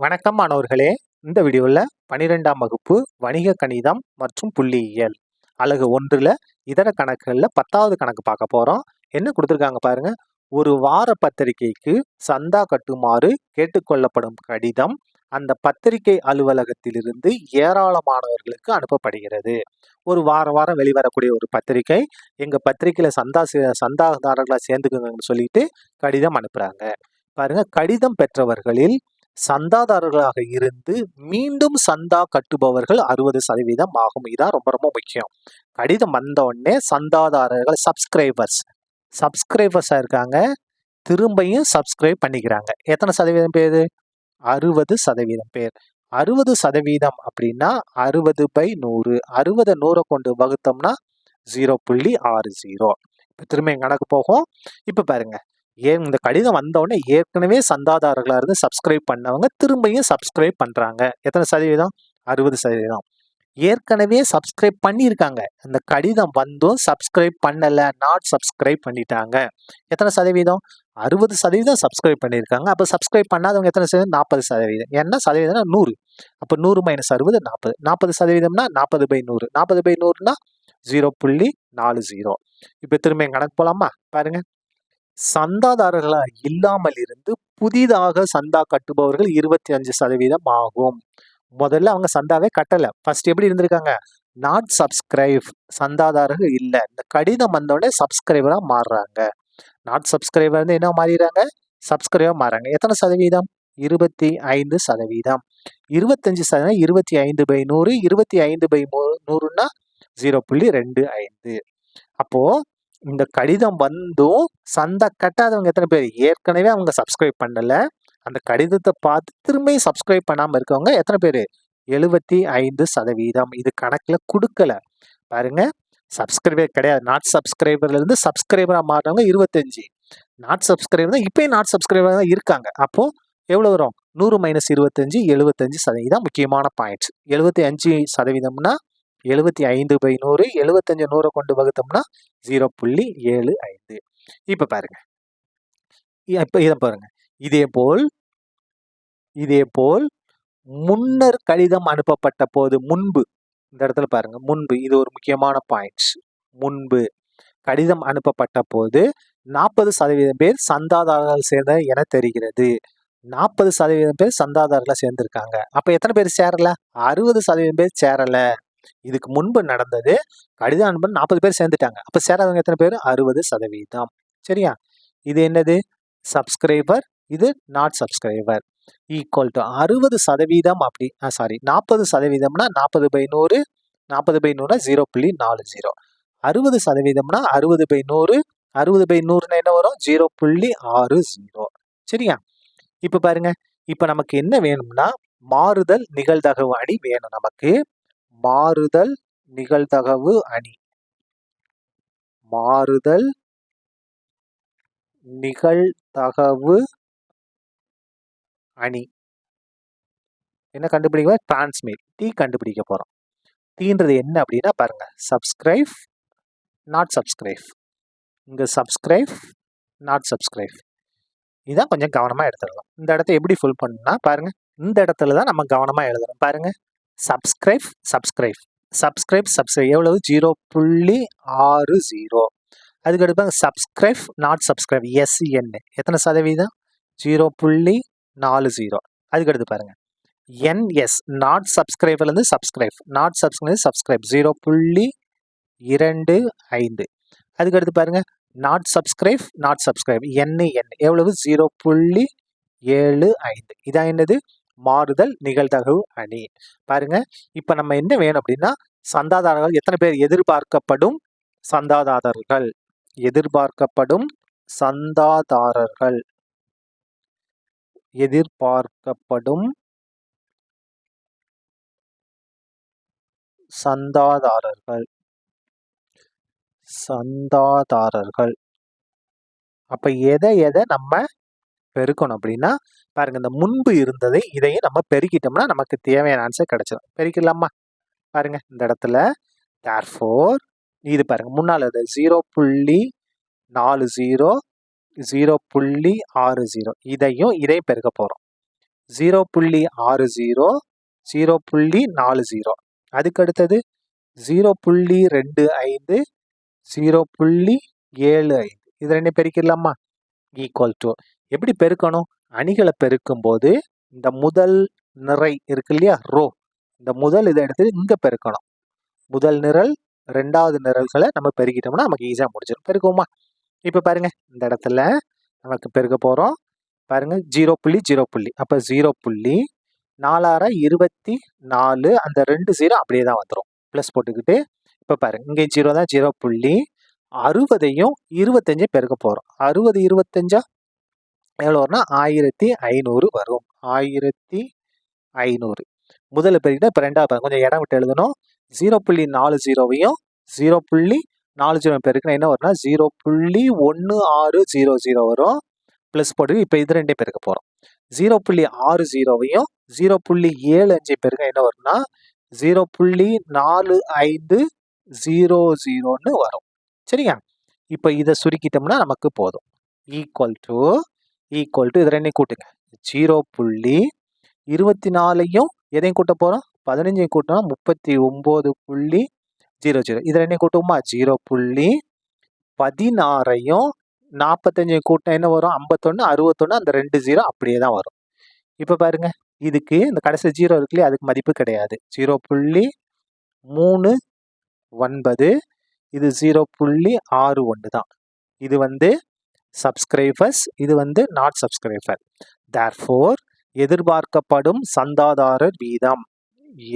வணக்கம் மாணவர்களே. இந்த வீடியோவில் 12ஆம் வகுப்பு வணிக கணிதம் மற்றும் புள்ளியியல் அலகு 1ல் இதர கணக்குகளில் 10வது கணக்கு பார்க்க போகிறோம். என்ன கொடுத்துருக்காங்க பாருங்க. ஒரு வார பத்திரிகைக்கு சந்தா கட்டுமாறு கேட்டுக்கொள்ளப்படும் கடிதம் அந்த பத்திரிகை அலுவலகத்திலிருந்து ஏராளமானவர்களுக்கு அனுப்பப்படுகிறது. ஒரு வாரம் வெளிவரக்கூடிய ஒரு பத்திரிகை, எங்கள் பத்திரிகையில் சந்தாதாரர்களாக சேர்ந்துக்குங்கன்னு சொல்லிட்டு கடிதம் அனுப்புகிறாங்க. பாருங்க, கடிதம் பெற்றவர்களில் சந்தாதாரர்களாக இருந்து மீண்டும் சந்தா கட்டுபவர்கள் 60% ஆகும். இதான் ரொம்ப ரொம்ப முக்கியம். கடிதம் வந்த உடனே சந்தாதாரர்கள் சப்ஸ்கிரைபர்ஸா இருக்காங்க, திரும்பியும் சப்ஸ்கிரைப் பண்ணிக்கிறாங்க. எத்தனை சதவீதம் பேர்? 60% பேர். 60% அப்படின்னா 60/100. 60 100 கொண்டு வகுத்தோம்னா 0.60. இப்போ திரும்ப கணக்கு போகும். இப்போ பாருங்க, இந்த கடிதம் வந்த உடனே ஏற்கனவே சந்தாதாரர்களா இருந்து சப்ஸ்கிரைப் பண்ணவங்க திரும்பியும் சப்ஸ்கிரைப் பண்றாங்க. எத்தனை சதவீதம்? 60%. ஏற்கனவே சப்ஸ்கிரைப் பண்ணியிருக்காங்க, இந்த கடிதம் வந்தும் சப்ஸ்கிரைப் பண்ணல, நாட் சப்ஸ்கிரைப் பண்ணிட்டாங்க. எத்தனை சதவீதம்? 60% சப்ஸ்கிரைப் பண்ணியிருக்காங்க. அப்போ சப்ஸ்கிரைப் பண்ணாதவங்க எத்தனை சதவீதம்? 40%. என்ன சதவீதம்னா 100. அப்போ 100 - 60 40. 40%னா 40/100. 40/100னா 0.40. இப்போ திரும்ப கணக்கு போலாமா? பாருங்க, சந்தாதாரர்களா இல்லாமல் இருந்து புதிதாக சந்தா கட்டுபவர்கள் 25% ஆகும். முதல்ல அவங்க சந்தாவே கட்டல. ஃபர்ஸ்ட் எப்படி இருந்திருக்காங்க? நாட் சப்ஸ்கிரைப், சந்தாதாரர்கள் இல்ல. இந்த கடிதம் வந்தோடனே சப்ஸ்கிரைபரா மாறுறாங்க. நாட் சப்ஸ்கிரைபர் வந்து என்ன மாறிடுறாங்க? சப்ஸ்கிரைபரா மாறாங்க. எத்தனை சதவீதம்? 25%. 25% 25/100. 25/100னா 0.25. அப்போ இந்த கடிதம் வந்தும் சந்தா கட்டாதவங்க எத்தனை பேர்? ஏற்கனவே அவங்க சப்ஸ்கிரைப் பண்ணல, அந்த கடிதத்தை பார்த்து திரும்பியும் சப்ஸ்கிரைப் பண்ணாம இருக்கவங்க எத்தனை பேர்? 75%. இது கணக்குல கொடுக்கல. பாருங்க, சப்ஸ்கிரைபர் கிடையாது, நாட் சப்ஸ்கிரைபர்ல இருந்து சப்ஸ்கிரைபரா மாறினவங்க 25. நாட் சப்ஸ்கிரைபர் தான் இப்பயும் நாட் சப்ஸ்கிரைபர் தான் இருக்காங்க. அப்போ எவ்வளவு வரும்? 100 - 25 75%. முக்கியமான பாயிண்ட். 75%னா 75/100. 75 100 கொண்டு வகுத்தோம்னா 0.75. இப்ப பாருங்க, இதை பாருங்க. இதேபோல் முன்னர் கடிதம் அனுப்பப்பட்ட போது, முன்பு, இந்த இடத்துல பாருங்க, முன்பு, இது ஒரு முக்கியமான பாயிண்ட். முன்பு கடிதம் அனுப்பப்பட்ட போது 40% பேர் சந்தாதாரர்கள் சேர்ந்த என தெரிகிறது. 40% பேர் சந்தாதாரர்களா சேர்ந்திருக்காங்க. அப்ப எத்தனை பேர் சேரல? 60% பேர் சேரல. இதுக்கு முன்பு நடந்தது, கடிதம் அனுப்ப 40 பேர் சேர்ந்துட்டாங்க. அப்ப சேராதவங்க எத்தனை பேர்? 60%. சரியா? இது என்னது? சப்ஸ்கிரைபர், இது நாட் சப்ஸ்கிரைபர். ஈக்குவல் டு 60% அப்படி 40%னா 40/100. 40/100னா 0.40. 60%னா 60/100. 60/100னா என்ன வரும்? 0.60. சரியா? இப்ப பாருங்க, இப்ப நமக்கு என்ன வேணும்னா மாறுதல் நிகழ்தகவு அணி வேணும். நமக்கு மாறுதல் நிகழ்தகவு அணி, மாறுதல் நிகழ்தகவு அணி என்ன கண்டுபிடிக்க? டிரான்ஸ்மிட், டி கண்டுபிடிக்க போறோம். டீன்றது என்ன அப்படின்னா பாருங்க, சப்ஸ்கிரைப், நாட் சப்ஸ்கிரைப். இங்க சப்ஸ்கிரைப், நாட் சப்ஸ்கிரைப். இதான் கொஞ்சம் கவனமா எடுத்துடலாம். இந்த இடத்த எப்படி ஃபுல் பண்ணா பாருங்க, இந்த இடத்துல தான் நம்ம கவனமா எழுதணும். பாருங்க, சப்ஸ்கிரைப் சப்ஸ்கிரைப் சப்ஸ்கிரைப் சப்ஸ்கிரைப் எவ்வளவு? 0.60. அதுக்கு அடுப்பாங்க சப்ஸ்கிரைப் நாட் சப்ஸ்கிரைப், SN எத்தனை சதவீதம்? 0.40. அதுக்கு அடுத்து பாருங்க, NS நாட் சப்ஸ்கிரைபர்ல இருந்து சப்ஸ்கிரைப், நாட் சப்ஸ்கிரைப் சப்ஸ்கிரைப் 0.25. அதுக்கு அடுத்து பாருங்க, not subscribe not subscribe, NN எவ்வளவு? 0.75. இதான் என்னது? மாறுதல் நிகழ்தகவு அணி. பாருங்க, இப்ப நம்ம என்ன வேணும் அப்படின்னா சந்தாதாரர்கள் எத்தனை பேர்? எதிர்பார்க்கப்படும் சந்தாதாரர்கள், எதிர்பார்க்கப்படும் சந்தாதாரர்கள், எதிர்பார்க்கப்படும் சந்தாதாரர்கள், சந்தாதாரர்கள். அப்ப எதை நம்ம பெருக்கணும் அப்படின்னா பாருங்க, இந்த முன்பு இருந்ததை இதையும் நம்ம பெருக்கிட்டோம்னா நமக்கு தேவையான ஆன்சர் கிடைச்சிடும். பெருக்கிடலாமா? பாருங்க, இந்த இடத்துல therefore இது பாருங்க, முன்னால 0.40 0.60 இதையும் பெருக்க போறோம். 0.60 0.40 அதுக்கு அடுத்தது 0.25 0.75 இது ரெண்டு பெருக்கிடலாமா ஈக்குவல் டு எப்படி பெருக்கணும் அணிகளை பெருக்கும் போது இந்த முதல் நிறை இருக்கு இல்லையா ரோ இந்த முதல் இதை எடுத்து இங்க பெருக்கணும் முதல் நிரல் ரெண்டாவது நிரல்களை நம்ம பெருக்கிட்டோம்னா நமக்கு ஈஸியா முடிஞ்சிடும் பெருக்குவோமா இப்ப பாருங்க இந்த இடத்துல நமக்கு பெருக்க போறோம் பாருங்க 0.0 அப்ப 0.424 அந்த 2 0 அப்படியே தான் வந்துடும் பிளஸ் போட்டுக்கிட்டு இப்ப பாருங்க இங்க 0 தான் 0.60ஐயும் 25 பெருக்க போறோம் 60 25 எவ்வளவு வரும்னா 1500 வரும் 1500 முதல்ல பெருக்கிட்டா இப்ப ரெண்டாவது பாருங்க கொஞ்சம் இடம் விட்டு எழுதணும் 0.40ஐயும் 0.40 பெருக்கினா என்ன வரும்னா 0.1600 வரும் பிளஸ் போட்டு இப்ப இது ரெண்டே பெருக்க போறோம் 0.60ஐயும் 0.75 பெருக்க என்ன வரும்னா 0.4500 வரும் சரியா இப்ப இதை சுருக்கிட்டோம்னா நமக்கு போதும் ஈக்குவல் டு இது ரெண்டையும் கூட்டுங்க 0.24ஐயும் எதையும் கூட்ட போறோம் 15ஐயும் கூட்டினா 39.00 இது ரெண்டையும் கூட்டுமா 0.16ஐயும் 45 கூட்டினா என்ன வரும் 51 61 அந்த 2 0 அப்படியே தான் வரும் இப்ப பாருங்க இதுக்கு இந்த கடைசி 0 இருக்கு இல்லையா அதுக்கு மதிப்பு கிடையாது 0.39 இது 0.61 தான் இது வந்து சப்ஸ்கிரைபர்ஸ் இது வந்து நாட் சப்ஸ்கிரைபர் therefore எதிர்பார்க்கப்படும் சந்தாதாரர் வீதம்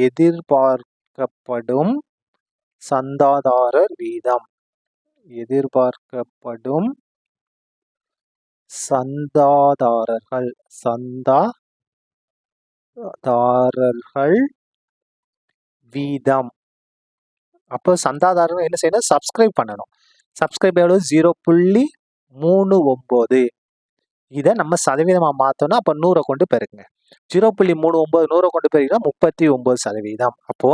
எதிர்பார்க்கப்படும் சந்தாதாரர்கள் வீதம் அப்போ சந்தாதாரர்கள் என்ன செய்யணும் சப்ஸ்கிரைப் பண்ணணும் சப்ஸ்கிரைப் எவ்வளவு 0.39 இதை நம்ம சதவீதமா மாத்தோம்னா அப்ப 100 கொண்டு பெருக்குங்க 0.39 100 கொண்டு பெருக்கினா 39%. அப்போ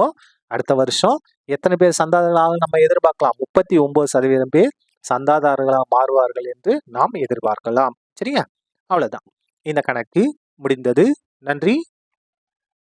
அடுத்த வருஷம் எத்தனை பேர் சந்தாதாரர்களாக நம்ம எதிர்பார்க்கலாம் 39% பேர் சந்தாதாரர்களாக மாறுவார்கள் என்று நாம் எதிர்பார்க்கலாம் சரியா அவ்வளவுதான் இந்த கணக்கு முடிந்தது நன்றி